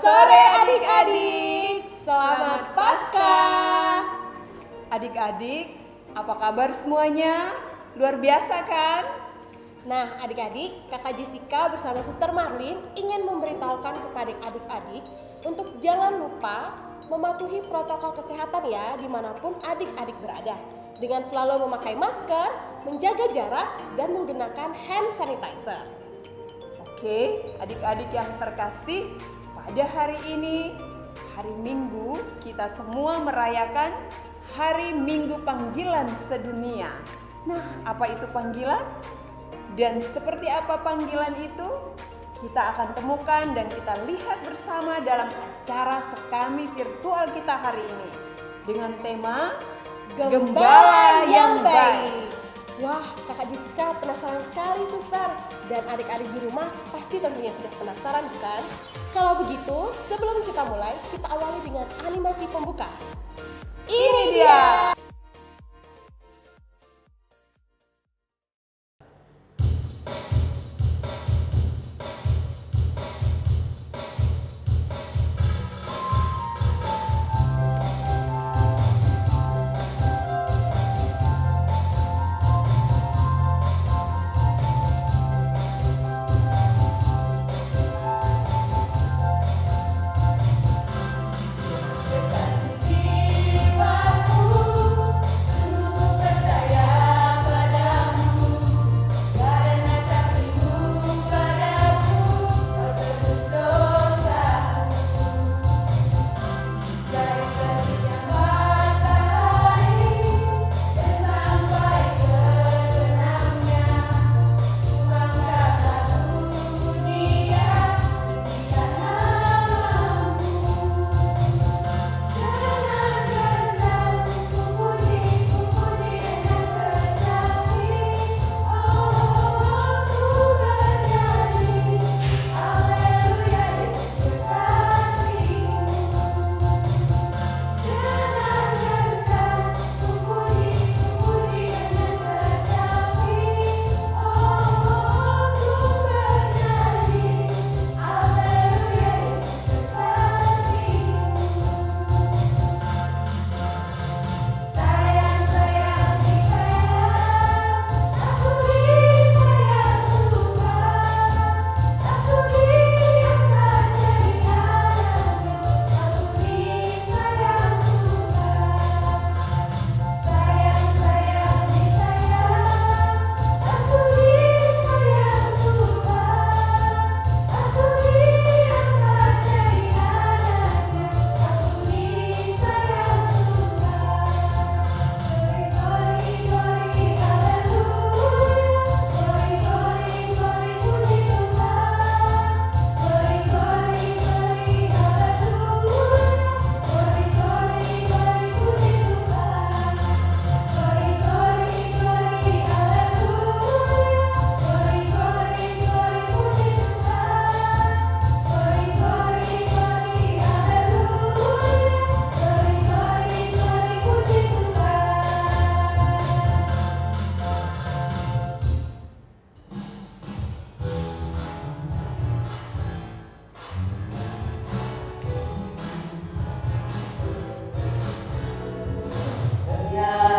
sore adik-adik, selamat Paskah. Adik-adik, apa kabar semuanya? Luar biasa kan? Nah adik-adik, kakak Jessica bersama Suster Marlin ingin memberitahukan kepada adik-adik untuk jangan lupa mematuhi protokol kesehatan ya dimanapun adik-adik berada, dengan selalu memakai masker, menjaga jarak, dan menggunakan hand sanitizer. Oke, adik-adik yang terkasih, pada hari ini, hari Minggu, kita semua merayakan Hari Minggu Panggilan Sedunia. Nah, apa itu panggilan? Dan seperti apa panggilan itu? Kita akan temukan dan kita lihat bersama dalam acara Sekami virtual kita hari ini. Dengan tema Gembala yang Baik. Wah, kakak Jessica penasaran sekali suster. Dan adik-adik di rumah pasti tentunya sudah penasaran bukan? Kalau begitu, sebelum kita mulai, kita awali dengan animasi pembuka. Ini dia!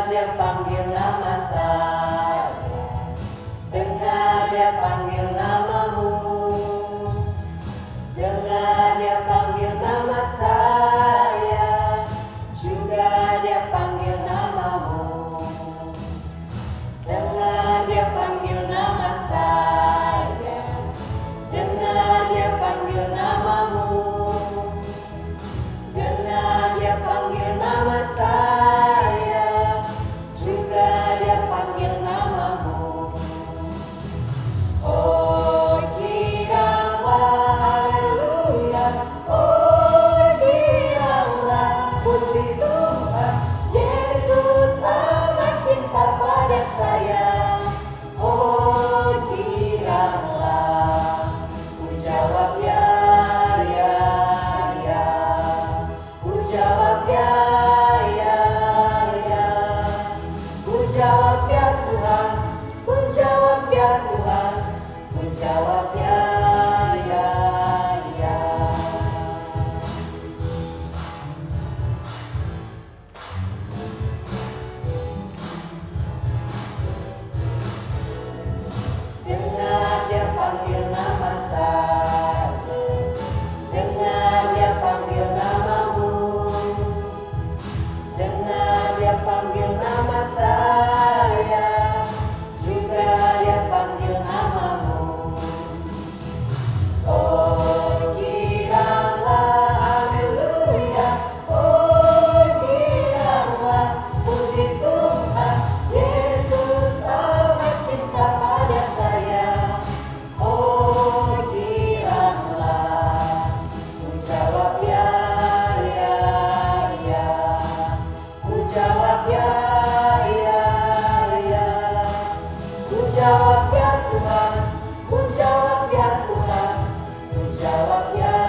Dia panggil nama saya, dengar dia panggil namamu, dengar dia panggil nama saya, juga dia panggil namamu, dengar dia panggil nama saya, dengar dia panggil namamu, dengar dia panggil nama saya. jawab ya Tuhan, ku jawab ya Tuhan, ku jawab ya,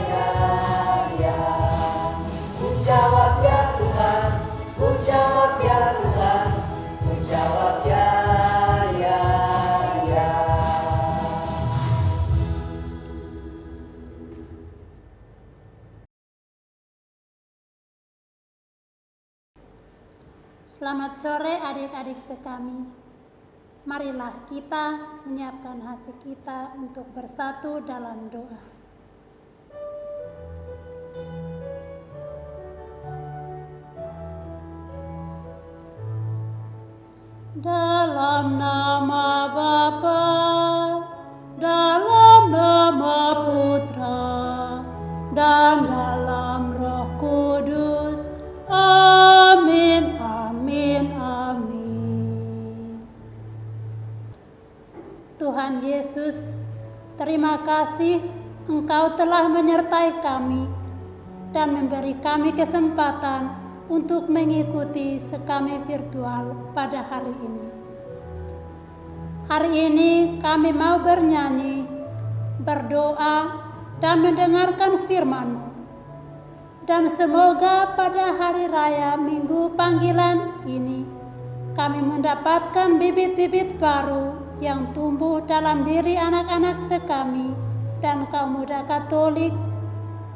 ya, ya. Ku jawab ya Tuhan, ku jawab ya Tuhan, ku jawab ya, ya, ya. Selamat sore adik-adik sekami. Marilah kita menyiapkan hati kita untuk bersatu dalam doa. Dalam nama Bapa, dalam nama Putra, dan dalam Roh Kudus. Amin, amin, amin. Tuhan Yesus, terima kasih Engkau telah menyertai kami dan memberi kami kesempatan untuk mengikuti sekami virtual pada hari ini. Hari ini kami mau bernyanyi, berdoa, dan mendengarkan firman-Mu. Dan semoga pada hari raya Minggu Panggilan ini, kami mendapatkan bibit-bibit baru yang tumbuh dalam diri anak-anak sekami dan kaum muda Katolik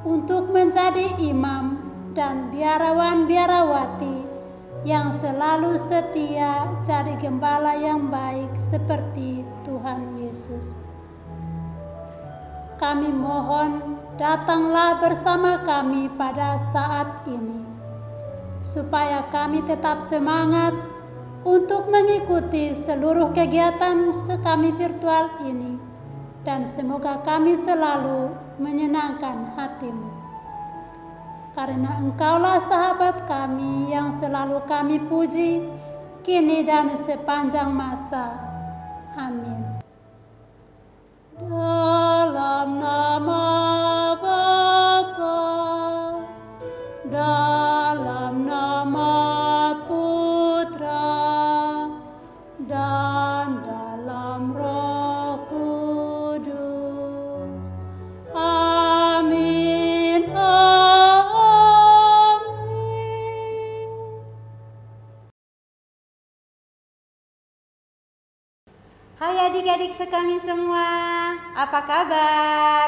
untuk menjadi imam dan biarawan-biarawati yang selalu setia jadi gembala yang baik seperti Tuhan Yesus. Kami mohon, datanglah bersama kami pada saat ini, supaya kami tetap semangat untuk mengikuti seluruh kegiatan kami virtual ini, dan semoga kami selalu menyenangkan hati-Mu. Karena Engkaulah sahabat kami yang selalu kami puji, kini dan sepanjang masa. Amin. Dalam nama Bapa, dalam nama Putra, dan dalam Roh Kudus. Amin, amin. Hai adik-adik sekami semua, apa kabar?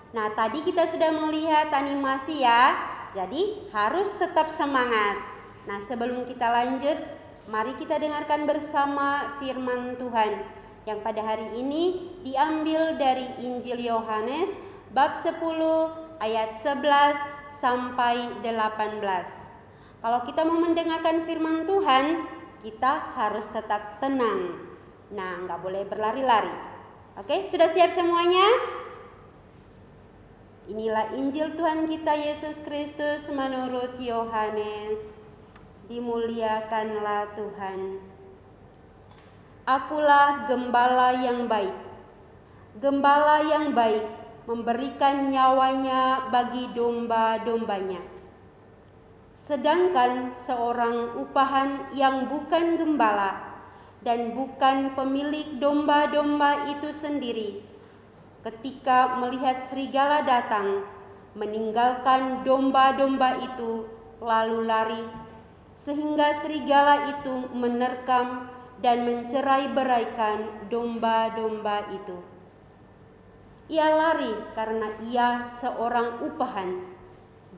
Nah, tadi kita sudah melihat animasi ya, jadi harus tetap semangat. Nah, sebelum kita lanjut, mari kita dengarkan bersama firman Tuhan yang pada hari ini diambil dari Injil Yohanes bab 10 ayat 11 sampai 18. Kalau kita mau mendengarkan firman Tuhan, kita harus tetap tenang. Nah, nggak boleh berlari-lari. Oke, sudah siap semuanya? Inilah Injil Tuhan kita Yesus Kristus menurut Yohanes. Dimuliakanlah Tuhan. Akulah gembala yang baik. Gembala yang baik memberikan nyawanya bagi domba-dombanya. Sedangkan seorang upahan yang bukan gembala dan bukan pemilik domba-domba itu sendiri, ketika melihat serigala datang, meninggalkan domba-domba itu lalu lari, sehingga serigala itu menerkam dan mencerai-beraikan domba-domba itu. Ia lari karena ia seorang upahan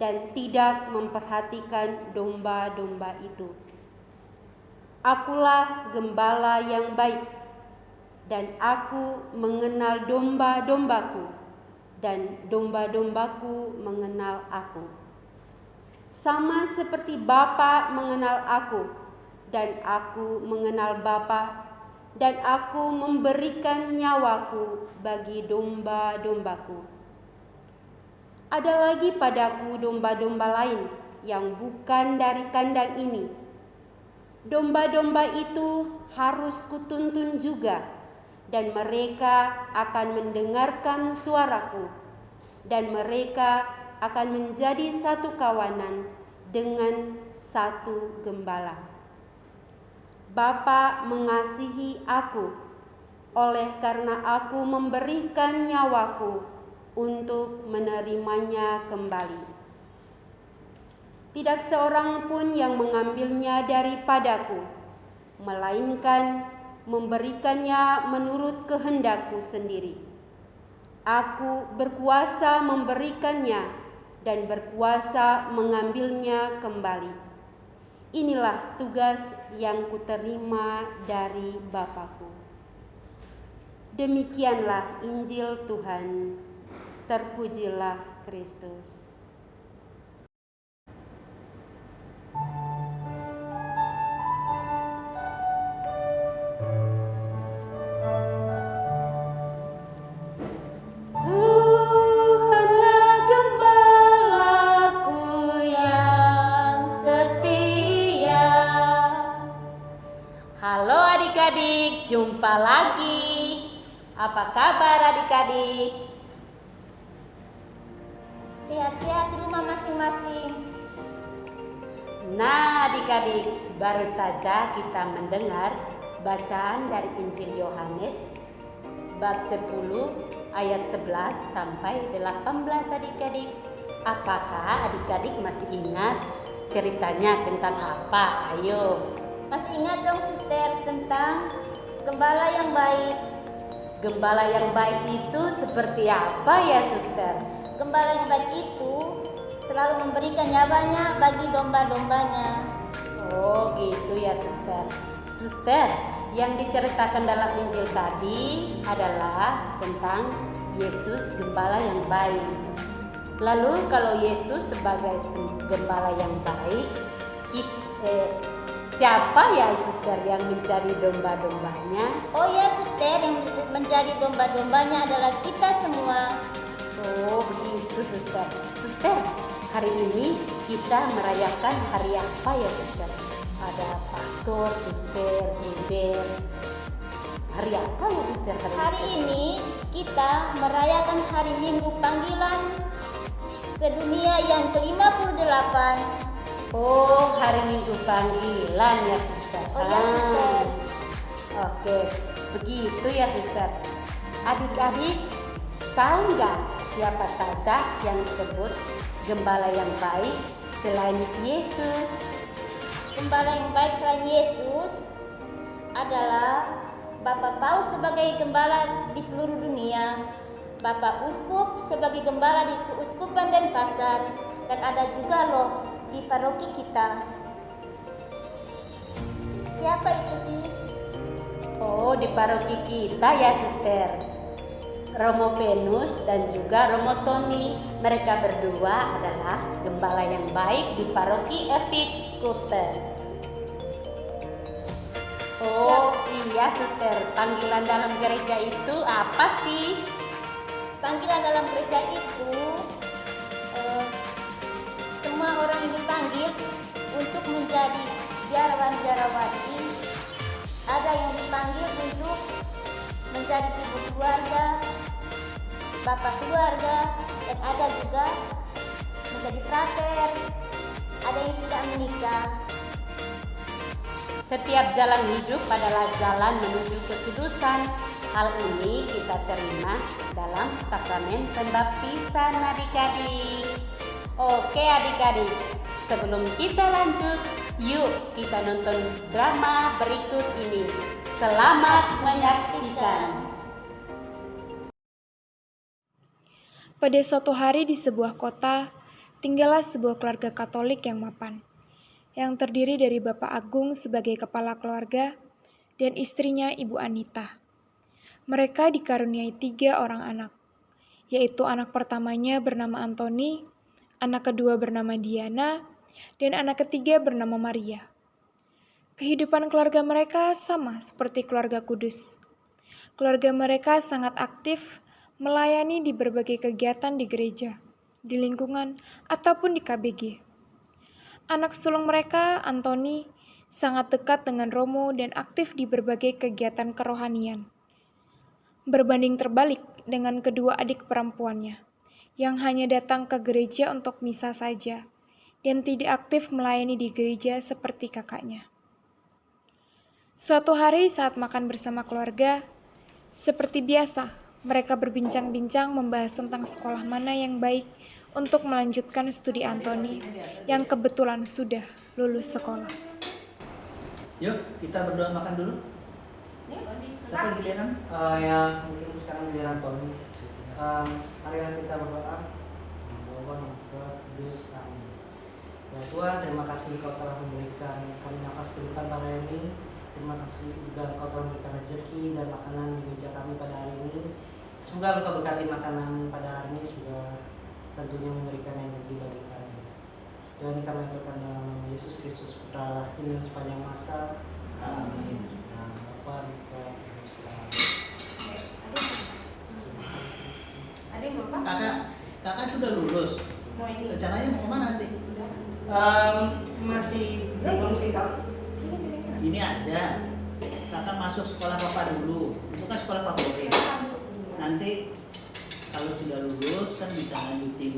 dan tidak memperhatikan domba-domba itu. Akulah gembala yang baik, dan aku mengenal domba-dombaku, dan domba-dombaku mengenal aku. Sama seperti Bapa mengenal aku, dan aku mengenal Bapa, dan aku memberikan nyawaku bagi domba-dombaku. Ada lagi padaku domba-domba lain yang bukan dari kandang ini. Domba-domba itu harus kutuntun juga, dan mereka akan mendengarkan suaraku, dan mereka akan menjadi satu kawanan dengan satu gembala. Bapa mengasihi aku, oleh karena aku memberikan nyawaku untuk menerimanya kembali. Tidak seorang pun yang mengambilnya daripadaku, melainkan memberikannya menurut kehendakku sendiri. Aku berkuasa memberikannya dan berkuasa mengambilnya kembali. Inilah tugas yang kuterima dari Bapakku. Demikianlah Injil Tuhan. Terpujilah Kristus. Tuhanlah gembalaku yang setia. Halo adik-adik, jumpa lagi. Apa kabar adik-adik? Sehat-sehat di rumah masing-masing. Nah adik-adik, baru saja kita mendengar bacaan dari Injil Yohanes bab 10 ayat 11 sampai 18 adik-adik. Apakah adik-adik masih ingat ceritanya tentang apa? Ayo. Masih ingat dong suster tentang gembala yang baik. Gembala yang baik itu seperti apa ya suster? Gembala yang baik itu selalu memberikan nyawanya bagi domba-dombanya. Oh gitu ya suster. Suster, yang diceritakan dalam Injil tadi adalah tentang Yesus gembala yang baik. Lalu kalau Yesus sebagai gembala yang baik, siapa ya suster yang menjadi domba-dombanya? Oh ya suster, yang menjadi domba-dombanya adalah kita semua. Oh begitu suster. Suster, hari ini kita merayakan hari apa ya suster? Ada pastor, suster, bruder. Hari apa ya suster? Hari ini kita merayakan hari Minggu panggilan sedunia yang ke-58. Oh, hari Minggu panggilan ya suster. Oh ya suster. Oke, begitu ya suster. Adik-adik, tahu nggak siapa saja yang disebut gembala yang baik selain Yesus? Gembala yang baik selain Yesus adalah Bapak Paus sebagai gembala di seluruh dunia, Bapak Uskup sebagai gembala di Keuskupan Denpasar, dan ada juga loh di paroki kita. Siapa itu sih? Oh, di paroki kita ya suster. Romo Venus dan juga Romo Tony. Mereka berdua adalah gembala yang baik di paroki FX Skuter. Oh iya suster, panggilan dalam gereja itu apa sih? Panggilan dalam gereja itu semua orang dipanggil untuk menjadi biarawan-biarawati. Ada yang dipanggil untuk menjadi ibu keluarga, bapak keluarga, dan ada juga menjadi frater. Ada yang tidak menikah. Setiap jalan hidup adalah jalan menuju kekudusan. Hal ini kita terima dalam sakramen pembaptisan adik-adik. Oke adik-adik, sebelum kita lanjut, yuk kita nonton drama berikut ini. Selamat menyaksikan. Pada suatu hari di sebuah kota, tinggallah sebuah keluarga Katolik yang mapan, yang terdiri dari Bapak Agung sebagai kepala keluarga dan istrinya Ibu Anita. Mereka dikaruniai 3 orang anak, yaitu anak pertamanya bernama Antoni, anak kedua bernama Diana, dan anak ketiga bernama Maria. Kehidupan keluarga mereka sama seperti keluarga kudus. Keluarga mereka sangat aktif melayani di berbagai kegiatan di gereja, di lingkungan, ataupun di KBG. Anak sulung mereka, Antoni, sangat dekat dengan Romo dan aktif di berbagai kegiatan kerohanian. Berbanding terbalik dengan kedua adik perempuannya, yang hanya datang ke gereja untuk misa saja, dan tidak aktif melayani di gereja seperti kakaknya. Suatu hari saat makan bersama keluarga, Seperti biasa, mereka berbincang-bincang membahas tentang sekolah mana yang baik untuk melanjutkan studi Anthony yang kebetulan sudah lulus sekolah. Yuk, kita berdoa makan dulu. Siapa giliran? Ya mungkin sekarang giliran Tony. Marilah kita berdoa. Bapa, Kudus, amin. Ya Tuhan, terima kasih Kau telah memberikan kami nafas kehidupan pada hari ini. Terima kasih juga Kau telah memberikan rezeki dan makanan di meja kami pada hari ini. Semoga Engkau berkati makanan pada hari ini, semoga tentunya memberikan energi bagi kami. Dan kami berdoa dalam nama Yesus Kristus Putra Allah ini sepanjang masa. Amin. Nah, Bapa, Kudus, amin. Kakak sudah lulus. Rencananya mau kemana nanti? Masih bingung sih Kak. Ini aja. Kakak masuk sekolah papa dulu. Itu kan sekolah favorit. Nanti kalau sudah lulus kan bisa lanjutin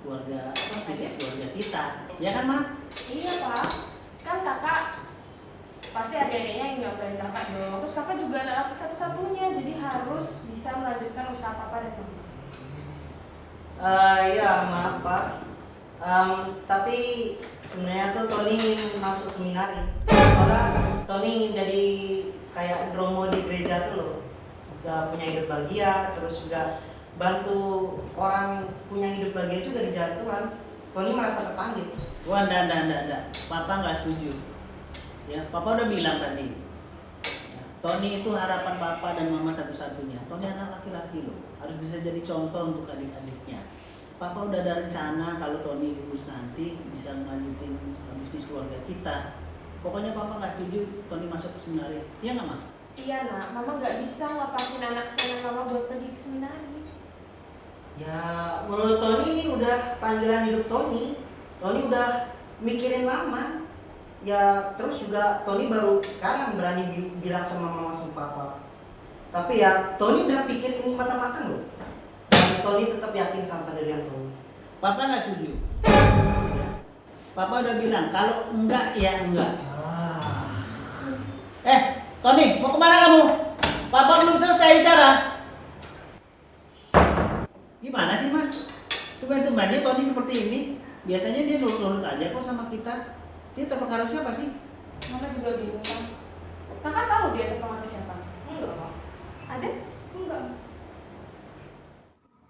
keluarga, bisnis keluarga kita. Ya kan, Ma? Iya Pak, kan kakak pasti adik-adiknya yang nyontohin kakak dong. Terus kakak juga anak laki satu-satunya, jadi harus bisa melanjutkan usaha papa dan mama. Ya maaf Pak. Tapi sebenarnya tuh Tony ingin masuk seminari. Soalnya Tony ingin jadi kayak Dromo di gereja tuh loh. Udah punya hidup bahagia, terus juga bantu orang punya hidup bahagia juga di jalan Tuhan. Tony merasa terpanggil. Wah, enggak. Papa nggak setuju. Ya, Papa udah bilang tadi. Ya, Tony itu harapan Papa dan Mama satu-satunya. Tony anak laki-laki loh, harus bisa jadi contoh untuk adik-adiknya. Papa udah ada rencana kalau Tony lulus nanti bisa melanjutin bisnis keluarga kita. Pokoknya Papa nggak setuju Tony masuk ke seminari. Iya nggak, Ma? Iya nak, mama nggak bisa ngelepasin anak saya mama buat pergi ke seminari. Ya menurut Tony ini udah panggilan hidup Tony. Tony udah mikirin lama. Ya terus juga Tony baru sekarang berani bilang sama mama sama papa. Tapi ya Tony udah pikir ini matang-matang loh. Dan Tony tetap yakin sama pendirian Tony. Papa nggak setuju. Papa udah bilang kalau enggak ya enggak. Tony, mau kemana kamu? Papa belum selesai bicara. Gimana sih, Mas? Tumben-tumbennya Tony seperti ini. Biasanya dia nurut-nurut aja kok sama kita. Dia terpengaruh siapa sih? Mama juga bingung kan. Kakak tahu dia terpengaruh siapa? Enggak Mak. Ada? Enggak.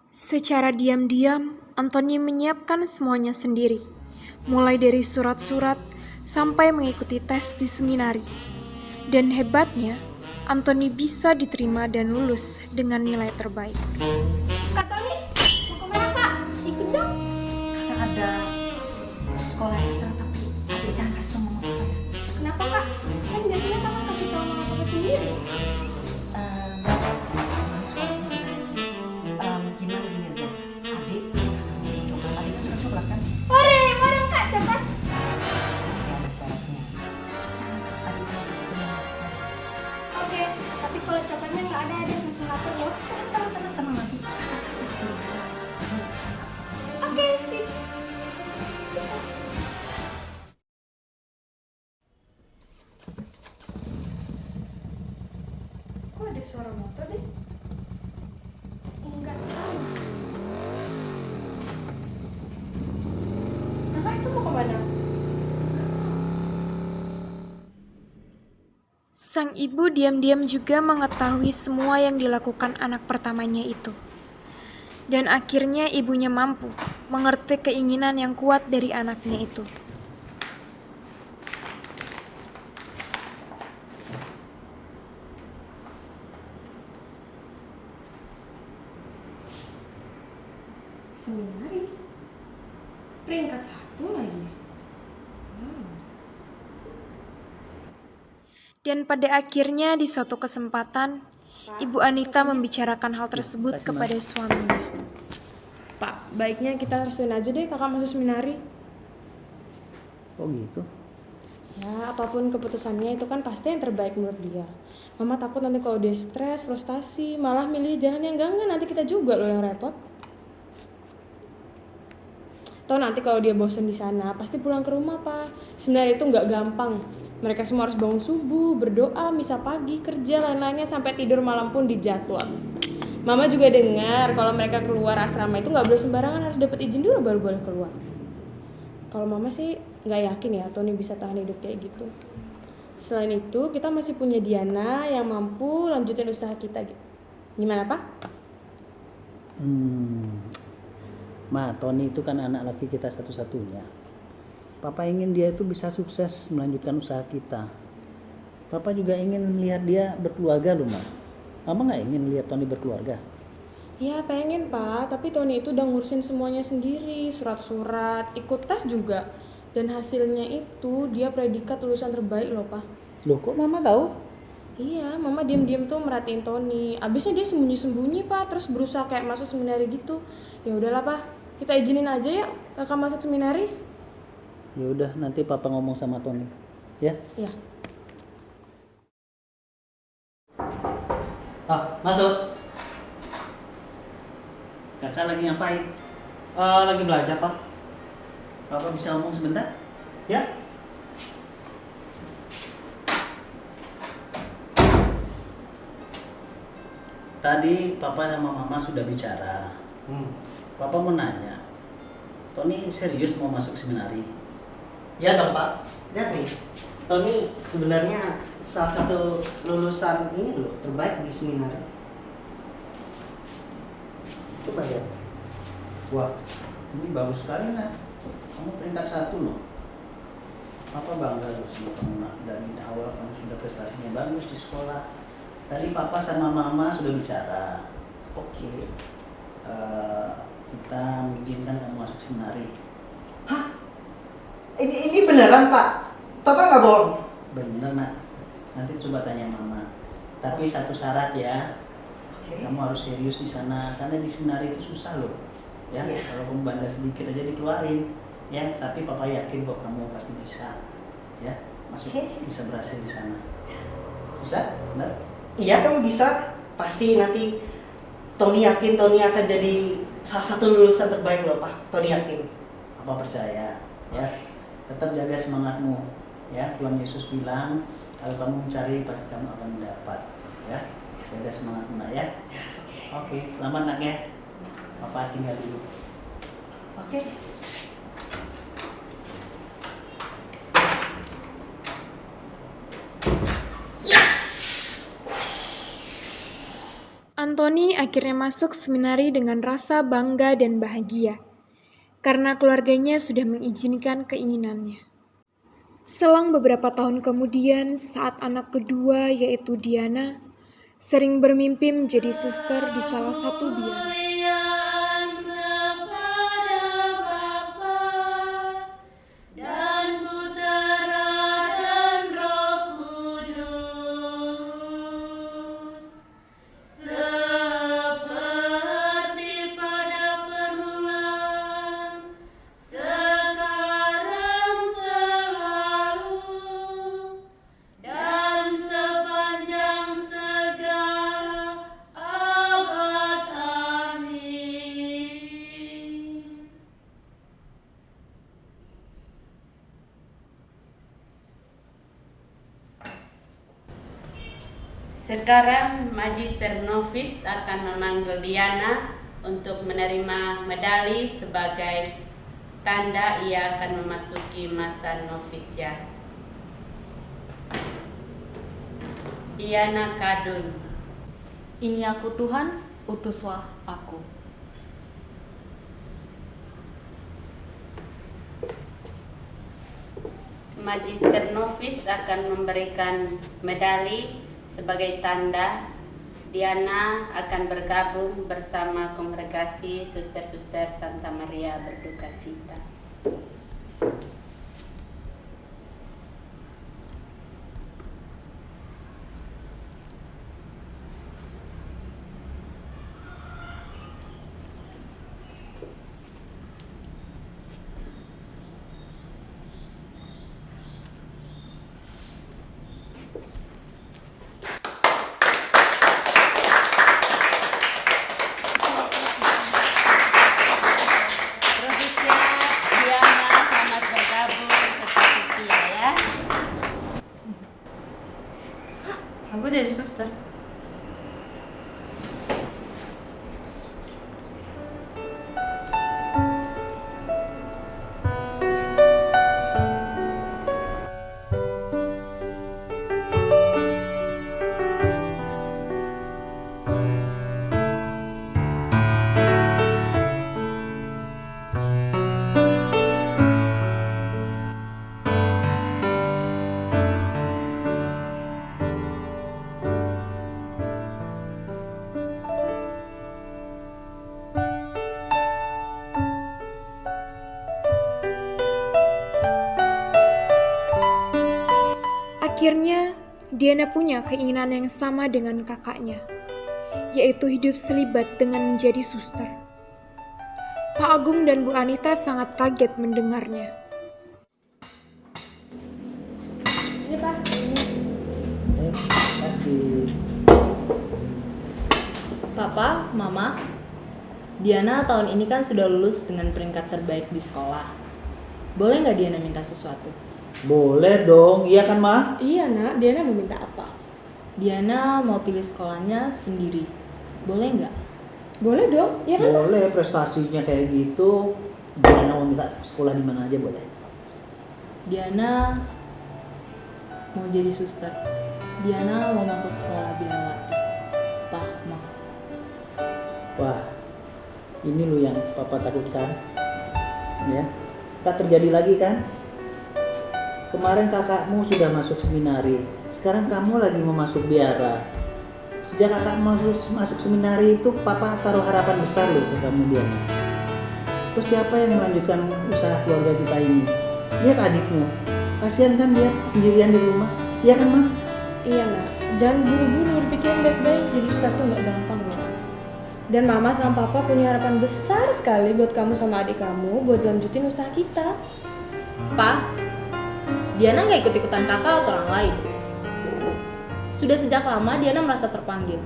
Secara diam-diam, Anthony menyiapkan semuanya sendiri, mulai dari surat-surat sampai mengikuti tes di seminari. Dan hebatnya, Anthony bisa diterima dan lulus dengan nilai terbaik. Kak Tony, mau kemana Kak? Ikut dong. Kakak ada sekolah ekstra tapi adik jangan kasih tau mama papa. Kenapa Kak? Kan biasanya kakak kasih tahu mama papa sendiri. Gimana gini aja, adik coklat, adik kan suka coklat kan? Mari Kak, coba. Tapi ada syaratnya, jangan adik jangan kasih tau mama papa. Oke, tapi kalau coklatnya nggak ada langsung lapor ya. Tenang nanti kakak kasih tau. Oke, sip. Kok ada suara motor deh? Enggak tahu. Kakak itu mau kemana? Sang ibu diam-diam juga mengetahui semua yang dilakukan anak pertamanya itu. Dan akhirnya ibunya mampu mengerti keinginan yang kuat dari anaknya itu. Seminari? Peringkat 1 lagi? Dan pada akhirnya di suatu kesempatan, Ibu Anita membicarakan hal tersebut kepada suaminya. Pak, baiknya kita restuin aja deh kakak masuk seminari. Oh gitu? Ya, apapun keputusannya itu kan pasti yang terbaik menurut dia. Mama takut nanti kalau dia stres, frustasi, malah milih jalan yang enggak nanti kita juga loh yang repot. Toh nanti kalau dia bosan di sana pasti pulang ke rumah, Pak. Sebenarnya itu nggak gampang. Mereka semua harus bangun subuh, berdoa, misa pagi, kerja, lain-lainnya sampai tidur malam pun dijadwal. Mama juga dengar kalau mereka keluar asrama itu nggak boleh sembarangan, harus dapat izin dulu baru boleh keluar. Kalau Mama sih nggak yakin ya Tony bisa tahan hidup kayak gitu. Selain itu kita masih punya Diana yang mampu lanjutin usaha kita. Gimana, Pak? Ma, Tony itu kan anak laki kita satu-satunya. Papa ingin dia itu bisa sukses melanjutkan usaha kita. Papa juga ingin melihat dia berkeluarga loh, Ma. Mama nggak ingin lihat Tony berkeluarga? Ya pengen, Pak, tapi Tony itu udah ngurusin semuanya sendiri, surat-surat, ikut tes juga. Dan hasilnya itu dia predikat lulusan terbaik loh, Pak. Loh, kok Mama tahu? Iya, Mama diam-diam tuh merhatiin Tony. Abisnya dia sembunyi-sembunyi, Pak, terus berusaha kayak masuk seminari gitu. Ya udahlah, Pak, kita izinin aja ya kakak masuk seminari. Ya udah, nanti Papa ngomong sama Tony. Ya? Iya. Masuk. Kakak lagi ngapain? Lagi belajar, Pak. Papa bisa ngomong sebentar? Ya? Tadi Papa sama Mama sudah bicara. Papa mau nanya, Tony serius mau masuk seminari? Ya dong, Pak. Lihat nih, Tony sebenarnya salah satu lulusan ini loh, terbaik di seminar. Coba lihat. Wah, ini bagus sekali, Nak. Kamu peringkat 1 loh. Papa bangga loh sama kamu, Nak. Dari awal kamu sudah prestasinya bagus di sekolah. Tadi Papa sama Mama sudah bicara. Oke. Kita mengizinkan kamu masuk seminari. Hah? Ini beneran, Pak? Papa nggak bohong? Bener, Nak. Nanti coba tanya Mama. Tapi satu syarat ya. Oke. Kamu harus serius di sana karena di seminari itu susah loh. Ya, kalau kamu bandel sedikit aja dikeluarin. Ya, tapi Papa yakin kok kamu pasti bisa. Ya, masuk bisa berhasil di sana. Bisa? Benar? Iya dong, bisa. Pasti nanti Tony yakin Tony akan jadi salah satu lulusan terbaik loh, Pak. Tony yakin. Papa percaya. Ya, tetap jaga semangatmu. Ya, Tuhan Yesus bilang kalau kamu mencari pasti kamu akan mendapat. Ya, jaga semangatmu, Nak ya. Oke, selamat, Nak ya. Papa tinggal dulu. Oke. Anthony akhirnya masuk seminari dengan rasa bangga dan bahagia, karena keluarganya sudah mengizinkan keinginannya. Selang beberapa tahun kemudian, saat anak kedua yaitu Diana, sering bermimpi menjadi suster di salah satu biara. Sekarang Magister Novis akan memanggil Diana untuk menerima medali sebagai tanda ia akan memasuki masa novisiat. Diana Kadun. Ini aku Tuhan, utuslah aku. Magister Novis akan memberikan medali sebagai tanda Diana akan bergabung bersama kongregasi Suster-Suster Santa Maria Berduka Cita. Akhirnya, Diana punya keinginan yang sama dengan kakaknya, yaitu hidup selibat dengan menjadi suster. Pak Agung dan Bu Anita sangat kaget mendengarnya. Ini Pak. Terima kasih. Papa, Mama, Diana tahun ini kan sudah lulus dengan peringkat terbaik di sekolah. Boleh nggak Diana minta sesuatu? Boleh dong, iya kan Ma? Iya nak, Diana mau minta apa? Diana mau pilih sekolahnya sendiri. Boleh nggak? Boleh dong, iya kan? Boleh, prestasinya kayak gitu. Diana mau minta sekolah di mana aja boleh. Diana mau jadi suster. Diana mau masuk sekolah biarawati. Pak, Ma. Wah, ini lo yang papa takutkan. Ya, tak terjadi lagi kan? Kemarin kakakmu sudah masuk seminari, sekarang kamu lagi mau masuk biara. Sejak kakak masuk seminari itu, papa taruh harapan besar loh ke kamu Diana. Terus siapa yang melanjutkan usaha keluarga kita ini? Lihat adikmu, kasihan kan dia sendirian di rumah, iya kan Ma? Iya nak, jangan buru-buru, dipikirin baik-baik. Jadi suster tuh nggak gampang loh. Dan mama sama papa punya harapan besar sekali buat kamu sama adik kamu buat lanjutin usaha kita. Pak, Diana nggak ikut-ikutan kakak atau orang lain. Sudah sejak lama Diana merasa terpanggil.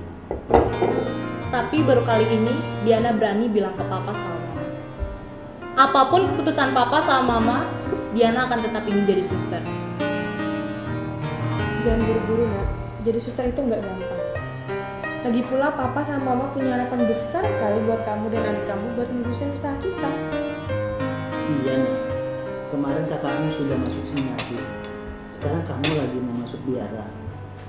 Tapi baru kali ini Diana berani bilang ke papa sama mama. Apapun keputusan papa sama mama, Diana akan tetap ingin jadi suster. Jangan buru-buru nak, jadi suster itu nggak gampang. Lagi pula papa sama mama punya harapan besar sekali buat kamu dan adik kamu buat ngurusin usaha kita. Iya Nak, kemarin kakakmu sudah masuk seminari, sekarang kamu lagi mau masuk biara.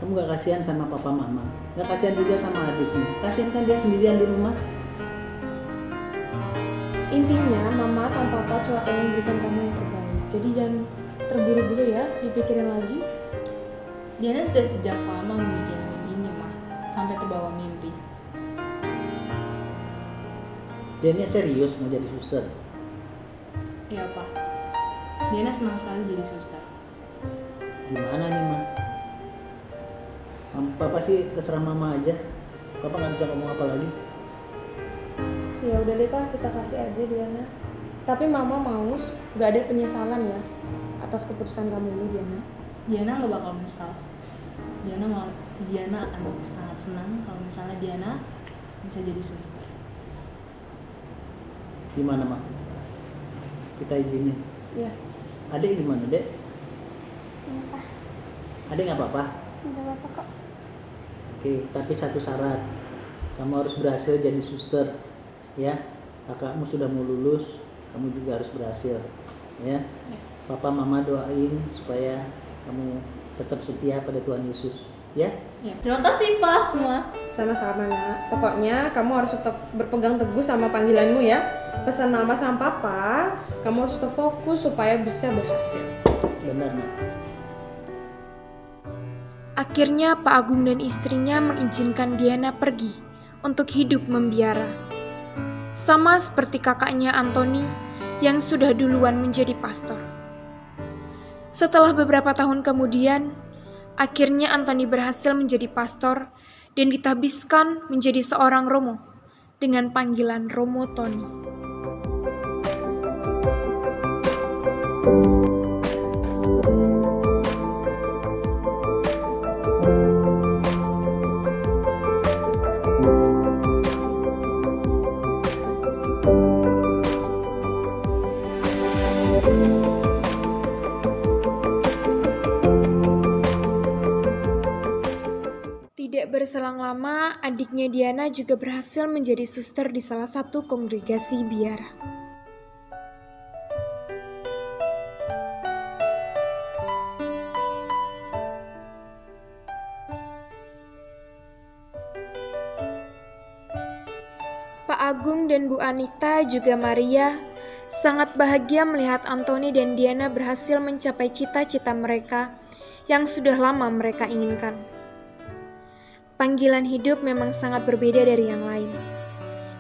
Kamu gak kasihan sama papa mama, gak kasihan juga sama adikmu. Kasihan kan dia sendirian di rumah. Intinya mama sama papa cuma pengen berikan kamu yang terbaik. Jadi jangan terburu-buru ya, dipikirin lagi. Diana sudah sejak lama memikirkan ini, mah, sampai terbawa mimpi. Diana serius mau jadi suster. Iya, Pak. Diana senang sekali jadi suster. Gimana nih Ma? Papa sih terserah mama aja. Papa nggak bisa ngomong apa lagi. Ya udah deh Pak, kita kasih aja Diana. Tapi mama mau nggak ada penyesalan ya atas keputusan kamu ini Diana. Diana nggak bakal menyesal. Diana akan sangat senang kalau misalnya Diana bisa jadi suster. Gimana Ma? Kita izinin. Ya. Adek gimana Dek? Kenapa? Adek nggak apa-apa? Nggak apa-apa kok. Oke, tapi satu syarat. Kamu harus berhasil jadi suster. Ya, kakakmu sudah mau lulus, kamu juga harus berhasil. Ya. Papa mama doain supaya kamu tetap setia pada Tuhan Yesus. Ya. Ya. Terima kasih Pak, Ma. Sama-sama nak. Pokoknya kamu harus tetap berpegang teguh sama panggilanmu ya. Pesan mama sama papa, kamu harus tetap fokus supaya bisa berhasil. Benar Nak. Akhirnya Pak Agung dan istrinya mengizinkan Diana pergi untuk hidup membiara. Sama seperti kakaknya Antoni yang sudah duluan menjadi pastor. Setelah beberapa tahun kemudian, akhirnya Antoni berhasil menjadi pastor dan ditabiskan menjadi seorang Romo dengan panggilan Romo Tony. Tidak berselang lama, adiknya Diana juga berhasil menjadi suster di salah satu kongregasi biara. Pak Agung dan Bu Anita juga Maria sangat bahagia melihat Antoni dan Diana berhasil mencapai cita-cita mereka yang sudah lama mereka inginkan. Panggilan hidup memang sangat berbeda dari yang lain.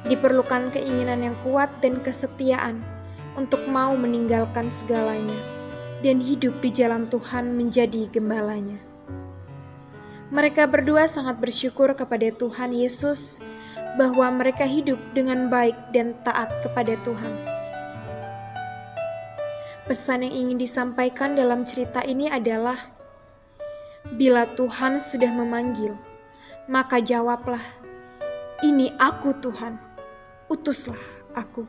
Diperlukan keinginan yang kuat dan kesetiaan untuk mau meninggalkan segalanya dan hidup di jalan Tuhan menjadi gembalanya. Mereka berdua sangat bersyukur kepada Tuhan Yesus bahwa mereka hidup dengan baik dan taat kepada Tuhan. Pesan yang ingin disampaikan dalam cerita ini adalah, bila Tuhan sudah memanggil, maka jawablah, "Ini aku Tuhan, utuslah aku."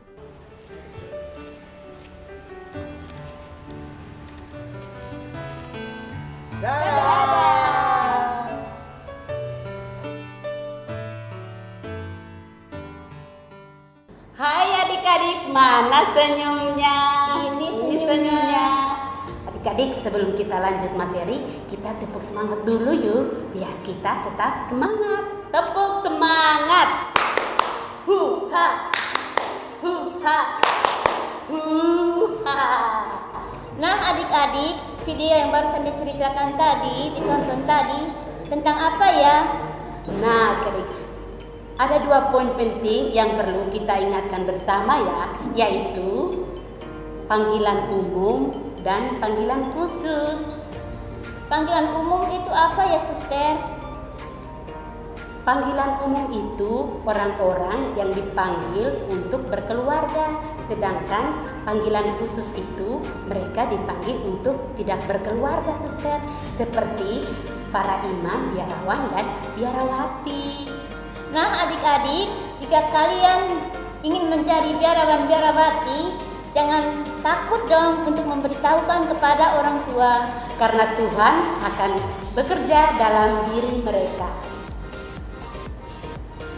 Hai adik-adik, mana senyumnya? Ini senyumnya. Adik-adik, sebelum kita lanjut materi, kita tepuk semangat dulu yuk, biar kita tetap semangat. Tepuk semangat. Hu-ha. Hu-ha. Hu-ha. Nah adik-adik, video yang barusan diceritakan tadi, ditonton tadi, tentang apa ya? Nah, adik, ada 2 poin penting yang perlu kita ingatkan bersama ya, yaitu panggilan umum dan panggilan khusus. Panggilan umum itu apa ya, Suster? Panggilan umum itu orang-orang yang dipanggil untuk berkeluarga, sedangkan panggilan khusus itu mereka dipanggil untuk tidak berkeluarga, Suster, seperti para imam, biarawan, dan biarawati. Nah adik-adik, jika kalian ingin menjadi biarawan biarawati, jangan takut dong untuk memberitahukan kepada orang tua, karena Tuhan akan bekerja dalam diri mereka.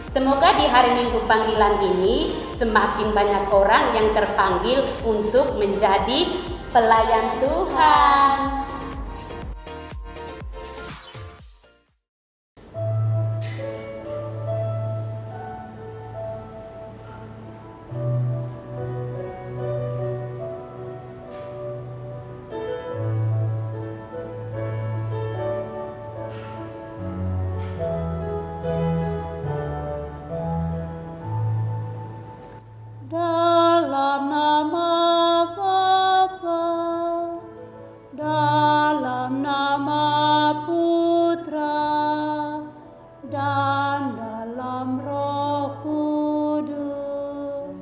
Semoga di hari Minggu panggilan ini semakin banyak orang yang terpanggil untuk menjadi pelayan Tuhan. Dalam nama Bapa, dalam nama Putra, dan dalam Roh Kudus.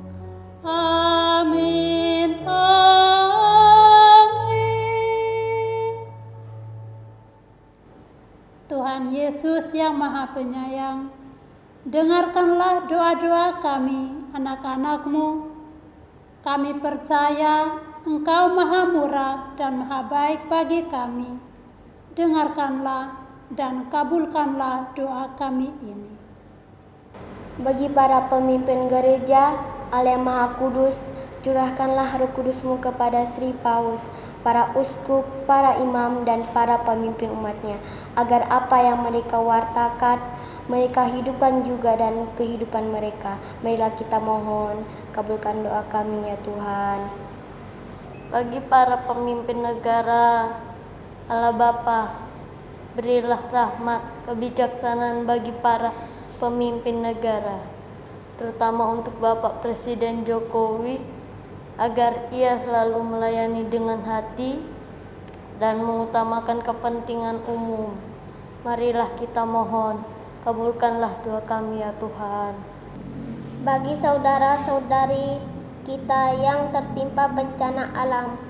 Amin. Amin. Tuhan Yesus yang Maha Penyayang, dengarkanlah doa-doa kami, anak-anak-Mu. Kami percaya Engkau Maha Murah dan Maha Baik bagi kami. Dengarkanlah dan kabulkanlah doa kami ini. Bagi para pemimpin gereja, Allah yang Maha Kudus, curahkanlah Roh Kudus-Mu kepada Sri Paus, para uskup, para imam, dan para pemimpin umatnya, agar apa yang mereka wartakan, mereka hidupkan juga dan kehidupan mereka. Marilah kita mohon, kabulkan doa kami ya Tuhan. Bagi para pemimpin negara, Allah Bapa, berilah rahmat, kebijaksanaan bagi para pemimpin negara, terutama untuk Bapak Presiden Jokowi, agar ia selalu melayani dengan hati dan mengutamakan kepentingan umum. Marilah kita mohon, kabulkanlah doa kami ya Tuhan. Bagi saudara-saudari kita yang tertimpa bencana alam,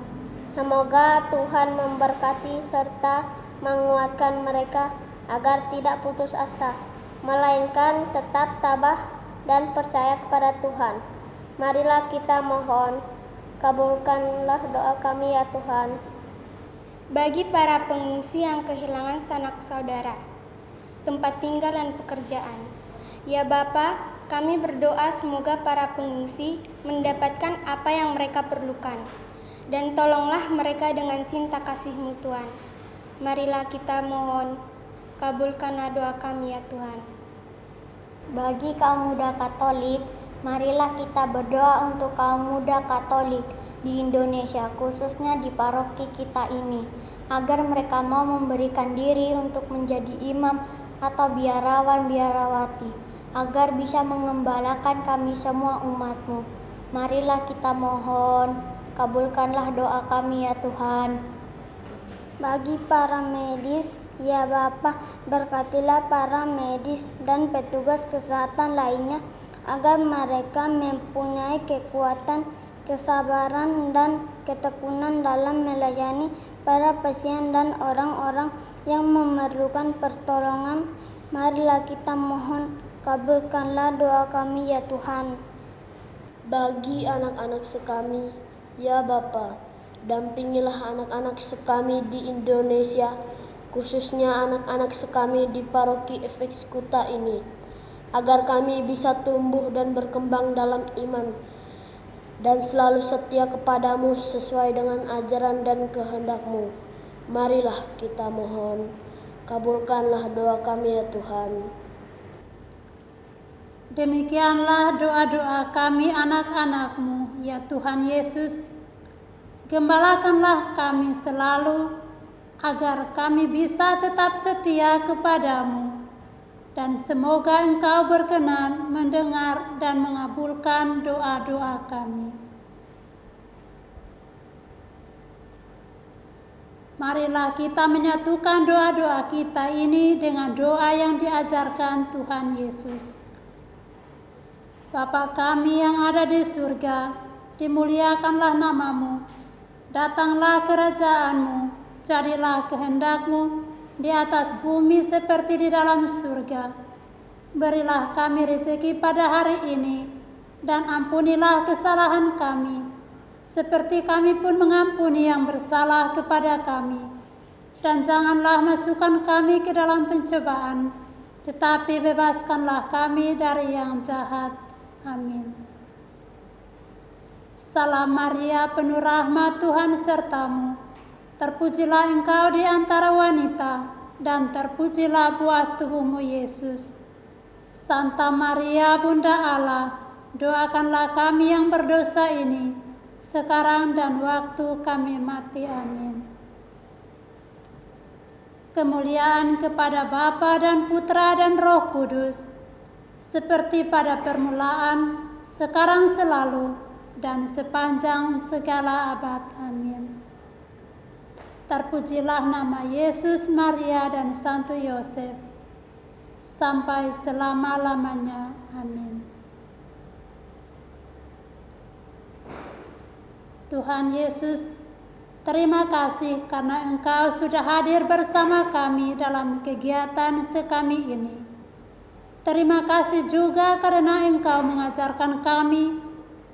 semoga Tuhan memberkati serta menguatkan mereka agar tidak putus asa, melainkan tetap tabah dan percaya kepada Tuhan. Marilah kita mohon, kabulkanlah doa kami ya Tuhan. Bagi para pengungsi yang kehilangan sanak saudara, tempat tinggal dan pekerjaan, ya Bapa, kami berdoa semoga para pengungsi mendapatkan apa yang mereka perlukan, dan tolonglah mereka dengan cinta kasih-Mu Tuhan. Marilah kita mohon, kabulkanlah doa kami ya Tuhan. Bagi kaum muda Katolik, marilah kita berdoa untuk kaum muda Katolik di Indonesia, khususnya di paroki kita ini, agar mereka mau memberikan diri untuk menjadi imam atau biarawan-biarawati, agar bisa mengembalakan kami semua umat-Mu. Marilah kita mohon, kabulkanlah doa kami ya Tuhan. Bagi para medis, Ya Bapa, berkatilah para medis dan petugas kesehatan lainnya agar mereka mempunyai kekuatan, kesabaran, dan ketekunan dalam melayani para pasien dan orang-orang yang memerlukan pertolongan. Marilah kita mohon, kabulkanlah doa kami ya Tuhan. Bagi anak-anak sekami, ya Bapa, dampingilah anak-anak sekami di Indonesia, khususnya anak-anak sekami di paroki FX Kuta ini, agar kami bisa tumbuh dan berkembang dalam iman dan selalu setia kepadamu sesuai dengan ajaran dan kehendak-Mu. Marilah kita mohon, kabulkanlah doa kami ya Tuhan. Demikianlah doa-doa kami anak-anak-Mu, ya Tuhan Yesus. Gembalakanlah kami selalu, agar kami bisa tetap setia kepadamu. Dan semoga Engkau berkenan mendengar dan mengabulkan doa-doa kami. Marilah kita menyatukan doa-doa kita ini dengan doa yang diajarkan Tuhan Yesus. Bapa kami yang ada di surga, dimuliakanlah nama-Mu. Datanglah kerajaan-Mu, jadilah kehendak-Mu di atas bumi seperti di dalam surga. Berilah kami rezeki pada hari ini, dan ampunilah kesalahan kami, seperti kami pun mengampuni yang bersalah kepada kami. Dan janganlah masukkan kami ke dalam pencobaan, tetapi bebaskanlah kami dari yang jahat. Amin. Salam Maria, penuh rahmat, Tuhan sertamu. Terpujilah engkau di antara wanita, dan terpujilah buah tubuhmu Yesus. Santa Maria, Bunda Allah, doakanlah kami yang berdosa ini, sekarang dan waktu kami mati. Amin. Kemuliaan kepada Bapa dan Putra dan Roh Kudus, seperti pada permulaan, sekarang, selalu, dan sepanjang segala abad. Amin. Terpujilah nama Yesus, Maria, dan Santo Yosef, sampai selama-lamanya. Amin. Tuhan Yesus, terima kasih karena Engkau sudah hadir bersama kami dalam kegiatan sekami ini. Terima kasih juga karena Engkau mengajarkan kami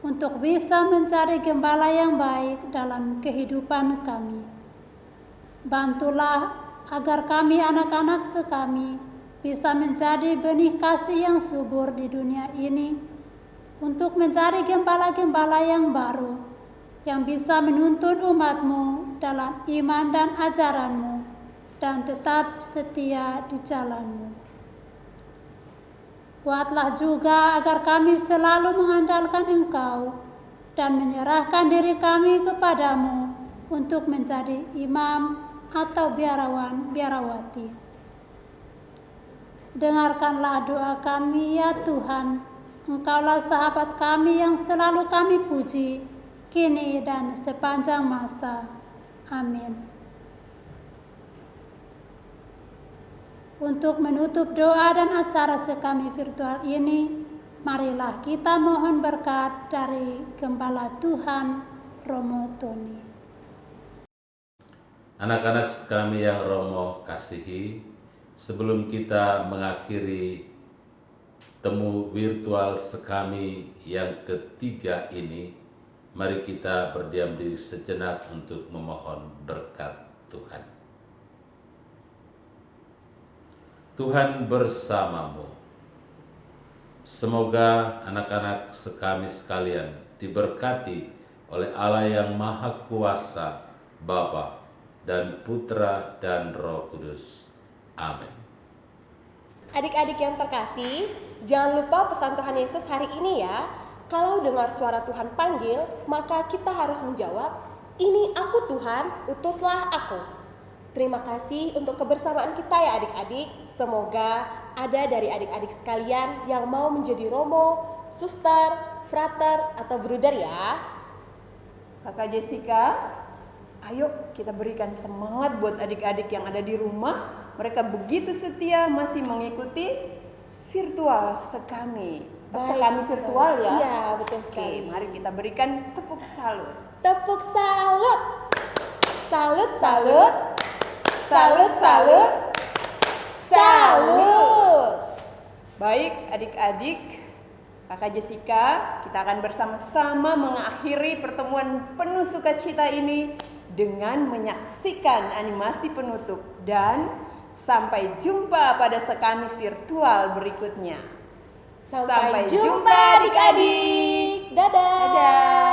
untuk bisa mencari gembala yang baik dalam kehidupan kami. Bantulah agar kami anak-anak sekami bisa menjadi benih kasih yang subur di dunia ini untuk mencari gembala-gembala yang baru yang bisa menuntun umat-Mu dalam iman dan ajaran-Mu dan tetap setia di jalan-Mu. Buatlah juga agar kami selalu mengandalkan Engkau dan menyerahkan diri kami kepadamu untuk menjadi imam atau biarawan-biarawati. Dengarkanlah doa kami ya Tuhan. Engkaulah sahabat kami yang selalu kami puji, kini dan sepanjang masa. Amin. Untuk menutup doa dan acara sekami virtual ini, marilah kita mohon berkat dari Gembala Tuhan Romo Tony. Anak-anak sekami yang Romo kasihi, sebelum kita mengakhiri temu virtual sekami yang ketiga ini, mari kita berdiam diri sejenak untuk memohon berkat Tuhan. Tuhan bersamamu. Semoga anak-anak sekami sekalian diberkati oleh Allah yang Maha Kuasa, Bapa dan Putra dan Roh Kudus. Amin. Adik-adik yang terkasih, jangan lupa pesan Tuhan Yesus hari ini ya. Kalau dengar suara Tuhan panggil, maka kita harus menjawab, "Ini aku Tuhan, utuslah aku." Terima kasih untuk kebersamaan kita ya adik-adik. Semoga ada dari adik-adik sekalian yang mau menjadi romo, suster, frater, atau bruder ya. Kakak Jessica, ayo kita berikan semangat buat adik-adik yang ada di rumah mereka begitu setia masih mengikuti virtual sekami. Sekami virtual ya? Iya, betul sekali. Oke, mari kita berikan tepuk salut. Tepuk salut. Salut, salut. Salut, salut. Salut. Baik adik-adik, Kakak Jessica, kita akan bersama-sama mengakhiri pertemuan penuh sukacita ini dengan menyaksikan animasi penutup dan sampai jumpa pada sekami virtual berikutnya. Sampai jumpa adik-adik. Dadah. Dadah.